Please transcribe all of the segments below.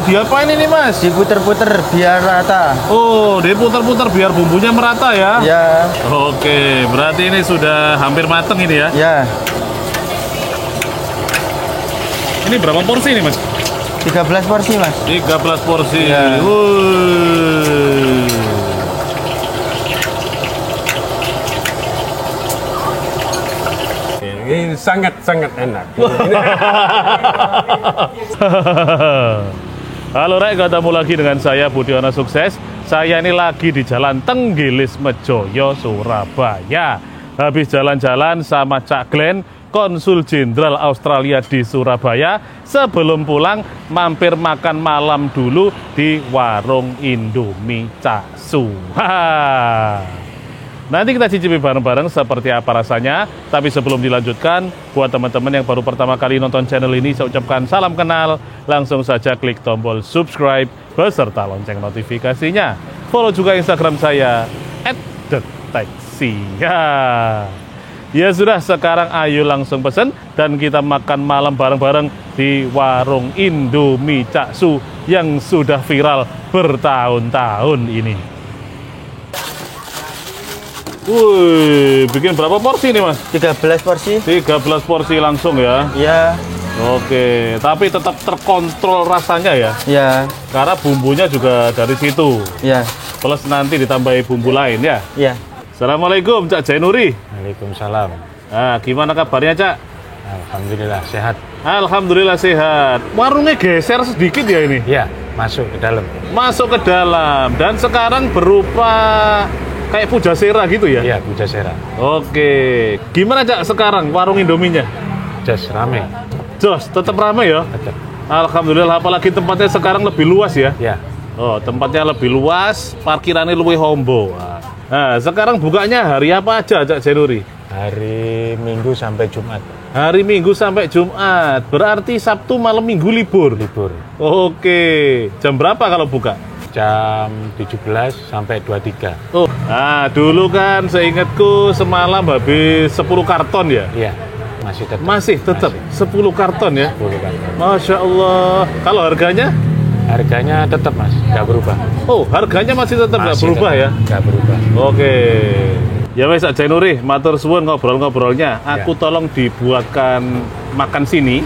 diapain ini Mas? Diputer-puter biar rata. Oh, diputer-puter biar bumbunya merata ya? Ya. Oke, berarti ini sudah hampir mateng ini ya? Ya. Ini berapa porsi ini Mas? 13 porsi Mas. 13 porsi. Ya. Ini sangat-sangat enak. Halo Rek, ketemu lagi dengan saya Budiono Sukses. Saya ini lagi di Jalan Tenggilis Mejoyo, Surabaya. Habis jalan-jalan sama Cak Glenn, Konsul Jenderal Australia di Surabaya. Sebelum pulang, mampir makan malam dulu di warung Indomie Cak Su. Nanti kita cicipi bareng-bareng seperti apa rasanya. Tapi sebelum dilanjutkan, buat teman-teman yang baru pertama kali nonton channel ini, saya ucapkan salam kenal. Langsung saja klik tombol subscribe beserta lonceng notifikasinya. Follow juga Instagram saya @deteksi. Ya sudah, sekarang ayo langsung pesen dan kita makan malam bareng-bareng di warung Indomie Cak Su yang sudah viral bertahun-tahun ini. Wih, bikin berapa porsi nih Mas? 13 porsi. 13 porsi langsung ya? Ya. Oke, tapi tetap terkontrol rasanya ya? Ya. Karena bumbunya juga dari situ. Ya. Plus nanti ditambahi bumbu lain ya? Ya. Assalamualaikum Cak Jainuri. Waalaikumsalam. Nah, gimana kabarnya Cak? Alhamdulillah sehat. Alhamdulillah sehat. Warungnya geser sedikit ya ini? Ya, masuk ke dalam. Masuk ke dalam. Dan sekarang berupa kayak Pujasera gitu ya? Iya, Pujasera. Oke. Gimana Cak sekarang warung Indominya? Jos rame. Jos, tetap ramai ya? Tetap. Alhamdulillah, apalagi tempatnya sekarang lebih luas ya? Ya. Oh, tempatnya lebih luas, parkirannya lebih hombo. Nah, sekarang bukanya hari apa aja Cak Jainuri? Hari Minggu sampai Jumat. Hari Minggu sampai Jumat. Berarti Sabtu malam Minggu libur? Libur. Oke. Jam berapa kalau buka? Jam 17 sampai 23. Oh, nah dulu kan seingatku semalam habis 10 karton ya? Iya, masih tetap. Masih tetap 10 karton ya? 10 karton. Masya Allah. Kalau harganya? Harganya tetap Mas, nggak berubah. Oh, harganya masih tetap nggak berubah ya? Nggak berubah. Oke. Ya wes Cak Jainuri, matur suwun ngobrol-ngobrolnya. Aku Ya. tolong dibuatkan makan sini.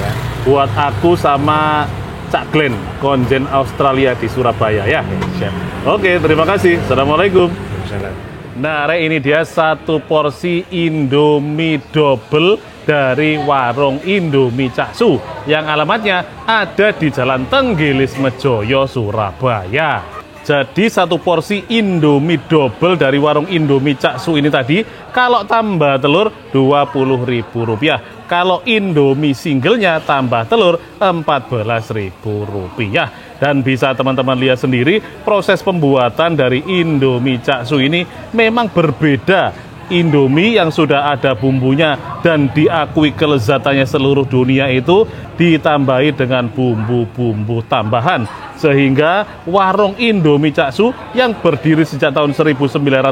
Ya. Buat aku sama Cak Glenn, konjen Australia di Surabaya ya. Siap. Oke, terima kasih. Assalamualaikum. Waalaikumsalam. Nah, Rek, ini dia satu porsi Indomie double dari warung Indomie Cak Su yang alamatnya ada di Jalan Tenggilis Mejoyo, Surabaya. Jadi satu porsi Indomie double dari warung Indomie Cak Su ini tadi, kalau tambah telur Rp20.000. Kalau Indomie singlenya tambah telur Rp14.000. Dan bisa teman-teman lihat sendiri, proses pembuatan dari Indomie Cak Su ini memang berbeda. Indomie yang sudah ada bumbunya dan diakui kelezatannya seluruh dunia itu ditambahi dengan bumbu-bumbu tambahan. Sehingga warung Indomie Cak Su yang berdiri sejak tahun 1995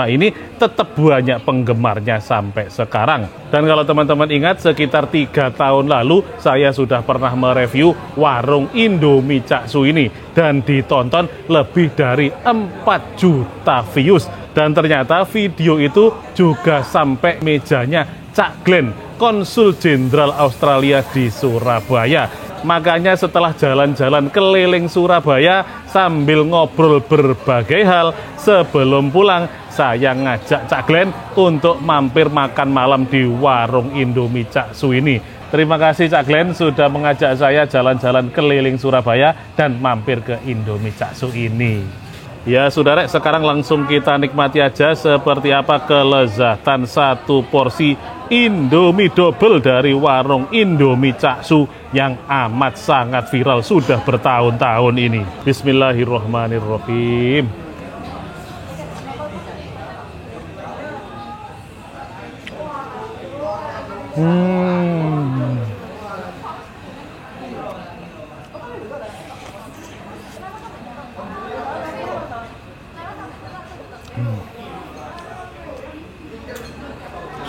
ini tetap banyak penggemarnya sampai sekarang. Dan kalau teman-teman ingat, sekitar 3 tahun lalu saya sudah pernah mereview warung Indomie Cak Su ini dan ditonton lebih dari 4 juta views. Dan ternyata video itu juga sampai mejanya Cak Glenn, Konsul Jenderal Australia di Surabaya. Makanya setelah jalan-jalan keliling Surabaya sambil ngobrol berbagai hal, sebelum pulang saya ngajak Cak Glenn untuk mampir makan malam di warung Indomie Cak Su ini. Terima kasih Cak Glenn sudah mengajak saya jalan-jalan keliling Surabaya dan mampir ke Indomie Cak Su ini. Ya sudah Rek, sekarang langsung kita nikmati aja seperti apa kelezatan satu porsi Indomie double dari warung Indomie Cak Su yang amat sangat viral sudah bertahun-tahun ini. Bismillahirrahmanirrahim.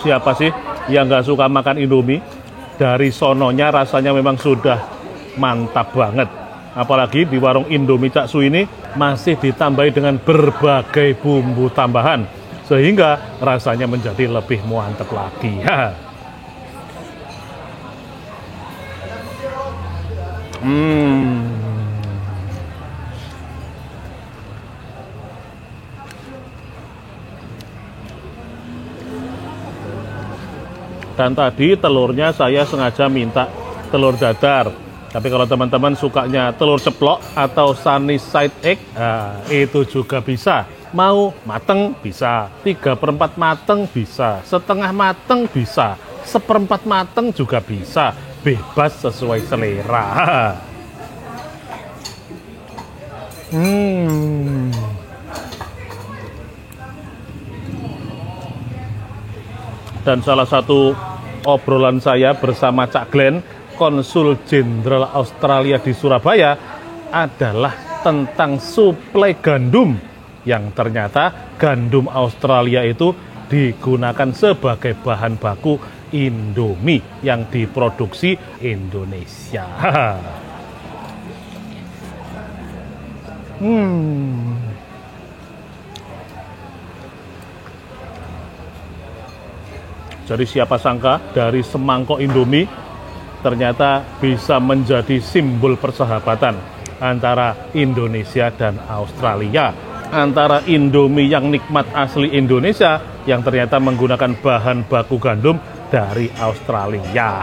Siapa sih yang nggak suka makan Indomie? Dari sononya rasanya memang sudah mantap banget. Apalagi di warung Indomie Cak Su ini masih ditambahi dengan berbagai bumbu tambahan, sehingga rasanya menjadi lebih mantap lagi. Dan tadi telurnya saya sengaja minta telur dadar. Tapi kalau teman-teman sukanya telur ceplok atau sunny side egg, nah, itu juga bisa. Mau mateng bisa, 3/4 mateng bisa, setengah mateng bisa, 1/4 mateng juga bisa. Bebas sesuai selera. Dan salah satu obrolan saya bersama Cak Glenn, Konsul Jenderal Australia di Surabaya, adalah tentang suplai gandum, yang ternyata gandum Australia itu digunakan sebagai bahan baku Indomie yang diproduksi Indonesia. Jadi siapa sangka dari semangkok Indomie ternyata bisa menjadi simbol persahabatan antara Indonesia dan Australia. Antara Indomie yang nikmat asli Indonesia yang ternyata menggunakan bahan baku gandum dari Australia.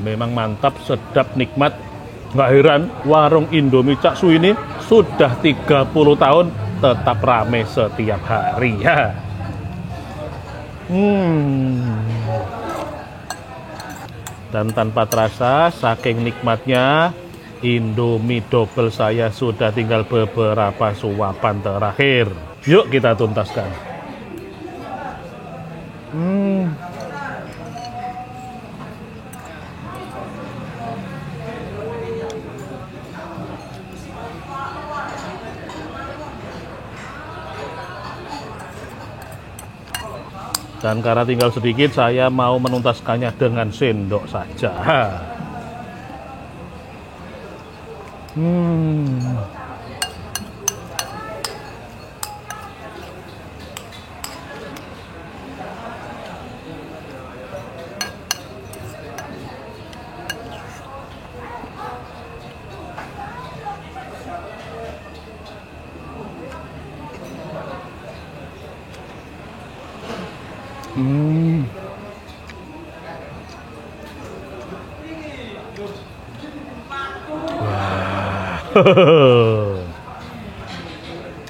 Memang mantap, sedap, nikmat. Nggak heran warung Indomie Cak Su ini sudah 30 tahun tetap rame setiap hari. Dan tanpa terasa, saking nikmatnya, Indomie double saya sudah tinggal beberapa suapan terakhir. Yuk kita tuntaskan. Dan karena tinggal sedikit, saya mau menuntaskannya dengan sendok saja.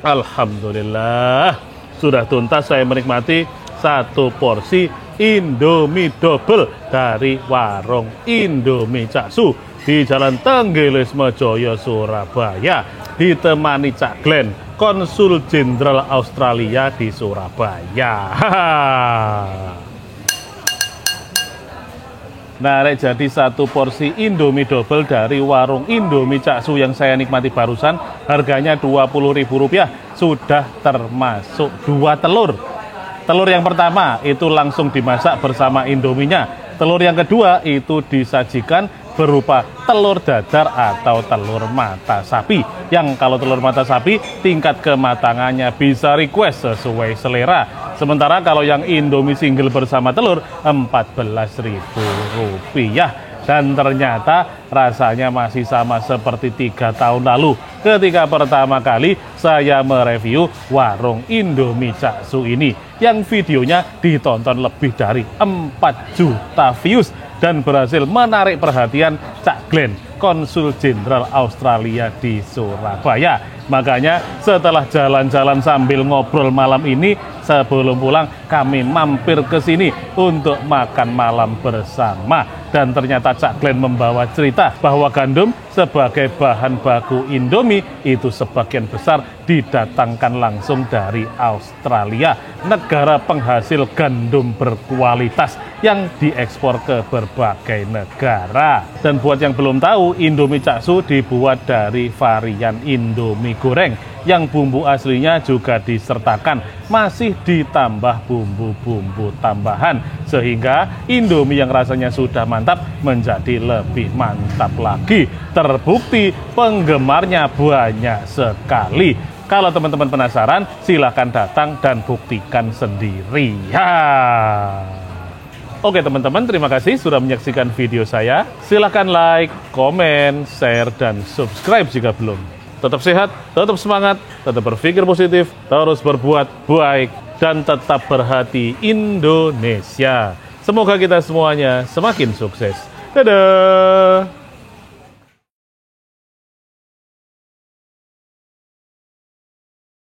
Alhamdulillah, sudah tuntas saya menikmati satu porsi Indomie double dari warung Indomie Cak Su di Jalan Tenggelis Mejoyo, Surabaya, ditemani Cak Glenn, Konsul Jenderal Australia di Surabaya. Nah, jadi satu porsi Indomie double dari warung Indomie Cak Su yang saya nikmati barusan, harganya Rp20.000, sudah termasuk 2 telur. Telur yang pertama itu langsung dimasak bersama Indominya. Telur yang kedua itu disajikan berupa telur dadar atau telur mata sapi. Yang kalau telur mata sapi tingkat kematangannya bisa request sesuai selera. Sementara kalau yang Indomie single bersama telur Rp14.000. Dan ternyata rasanya masih sama seperti 3 tahun lalu ketika pertama kali saya mereview warung Indomie Cak Su ini, yang videonya ditonton lebih dari 4 juta views dan berhasil menarik perhatian Cak Glenn, Konsul Jenderal Australia di Surabaya. Makanya setelah jalan-jalan sambil ngobrol malam ini, sebelum pulang kami mampir ke sini untuk makan malam bersama. Dan ternyata Cak Glenn membawa cerita bahwa gandum sebagai bahan baku Indomie itu sebagian besar didatangkan langsung dari Australia, negara penghasil gandum berkualitas yang diekspor ke berbagai negara. Dan buat yang belum tahu, Indomie Cak Su dibuat dari varian Indomie goreng yang bumbu aslinya juga disertakan masih ditambah bumbu-bumbu tambahan, sehingga Indomie yang rasanya sudah mantap menjadi lebih mantap lagi. Terbukti penggemarnya banyak sekali. Kalau teman-teman penasaran, silahkan datang dan buktikan sendiri. Oke teman-teman, terima kasih sudah menyaksikan video saya. Silahkan like, komen, share, dan subscribe jika belum. Tetap sehat, tetap semangat, tetap berpikir positif, terus berbuat baik, dan tetap berhati Indonesia. Semoga kita semuanya semakin sukses. Dadah!